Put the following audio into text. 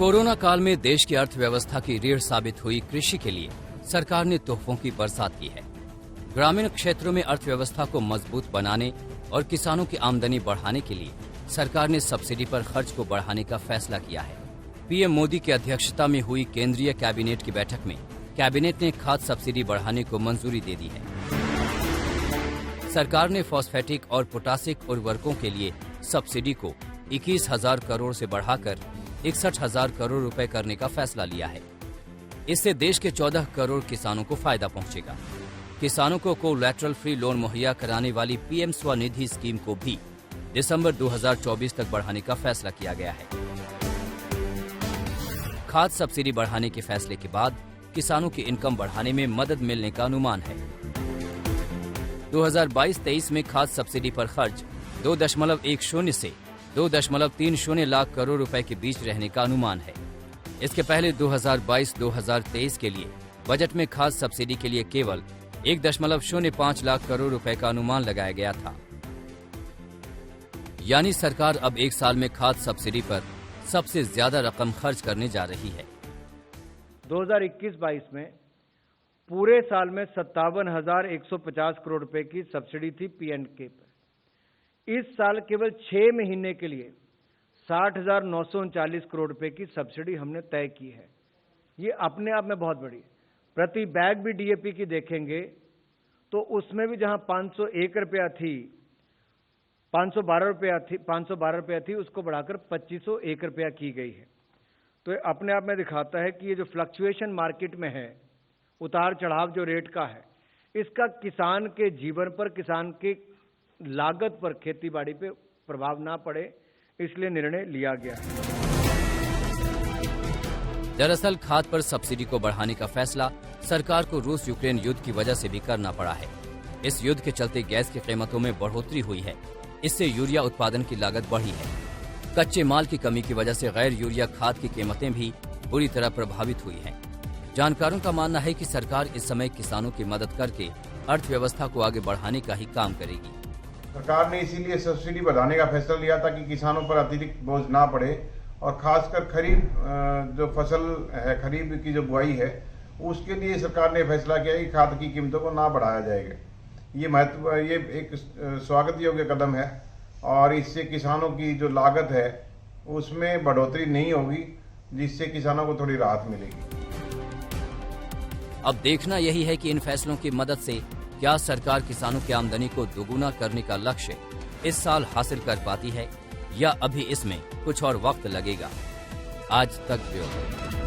Corona काल में देश की अर्थव्यवस्था की रीढ़ साबित हुई कृषि के लिए सरकार ने तोहफों की बरसात की है। ग्रामीण क्षेत्रों में अर्थव्यवस्था को मजबूत बनाने और किसानों की आमदनी बढ़ाने के लिए सरकार ने सब्सिडी पर खर्च को बढ़ाने का फैसला किया है। पीएम मोदी की अध्यक्षता में हुई केंद्रीय कैबिनेट की बैठक में कैबिनेट ने खाद सब्सिडी बढ़ाने को मंजूरी दे दी है। सरकार ने फॉस्फेटिक और पोटासिक उर्वरकों के लिए सब्सिडी को 21,000 करोड़ से बढ़ाकर 61,000 करोड़ रुपए करने का फैसला लिया है। इससे देश के 14 करोड़ किसानों को फायदा पहुंचेगा। किसानों को कोलैटरल फ्री लोन मुहैया कराने वाली पीएम स्वनिधि स्कीम को भी दिसंबर 2024 तक बढ़ाने का फैसला किया गया है। खाद सब्सिडी बढ़ाने के फैसले के बाद किसानों की इनकम बढ़ाने में मदद मिलने का अनुमान है। 2022-23 में खाद सब्सिडी पर खर्च 2.10 से 2.30 लाख करोड़ रुपए के बीच रहने का अनुमान है। इसके पहले 2022-2023 के लिए बजट में खाद सब्सिडी के लिए केवल 1.05 लाख करोड़ रुपए का अनुमान लगाया गया था। यानी सरकार अब एक साल में खाद सब्सिडी पर सबसे ज्यादा रकम खर्च करने जा रही है। 2021-22 में पूरे साल में 57,150 करोड़ रुपए की सब्सिडी थी P&K पर। इस साल केवल 6 महीने के लिए 60,939 करोड़ रुपए की सब्सिडी हमने तय की है। ये अपने आप में बहुत बड़ी है। प्रति बैग भी डीएपी की देखेंगे तो उसमें भी जहां 501 रुपया थी, 512 रुपया थी, उसको बढ़ाकर 2501 रुपया की गई है। तो ये अपने आप में दिखाता है कि ये जो फ्लक्चुएशन मार्केट में है, उतार चढ़ाव जो रेट का है, इसका किसान के जीवन पर, किसान के लागत पर, खेती बाड़ी पे प्रभाव ना पड़े, इसलिए निर्णय लिया गया है। दरअसल खाद पर सब्सिडी को बढ़ाने का फैसला सरकार को रूस यूक्रेन युद्ध की वजह से भी करना पड़ा है। इस युद्ध के चलते गैस की कीमतों में बढ़ोतरी हुई है। इससे यूरिया उत्पादन की लागत बढ़ी है। कच्चे माल की कमी की वजह से गैर यूरिया खाद की कीमतें भी बुरी तरह प्रभावित हुई हैं। जानकारों का मानना है कि सरकार इस समय किसानों की मदद करके अर्थव्यवस्था को आगे बढ़ाने का ही काम करेगी। सरकार ने इसीलिए सब्सिडी बढ़ाने का फैसला लिया ताकि किसानों पर अतिरिक्त बोझ ना पड़े और खासकर खरीफ जो फसल है, खरीफ की जो बुआई है, उसके लिए सरकार ने फैसला किया कि खाद की कीमतों को ना बढ़ाया जाएगा। ये एक स्वागत योग्य कदम है और इससे किसानों की जो लागत है उसमें बढ़ोतरी नहीं होगी, जिससे किसानों को थोड़ी राहत मिलेगी। अब देखना यही है कि इन फैसलों की मदद से क्या सरकार किसानों की आमदनी को दोगुना करने का लक्ष्य इस साल हासिल कर पाती है या अभी इसमें कुछ और वक्त लगेगा। आज तक ब्यूरो।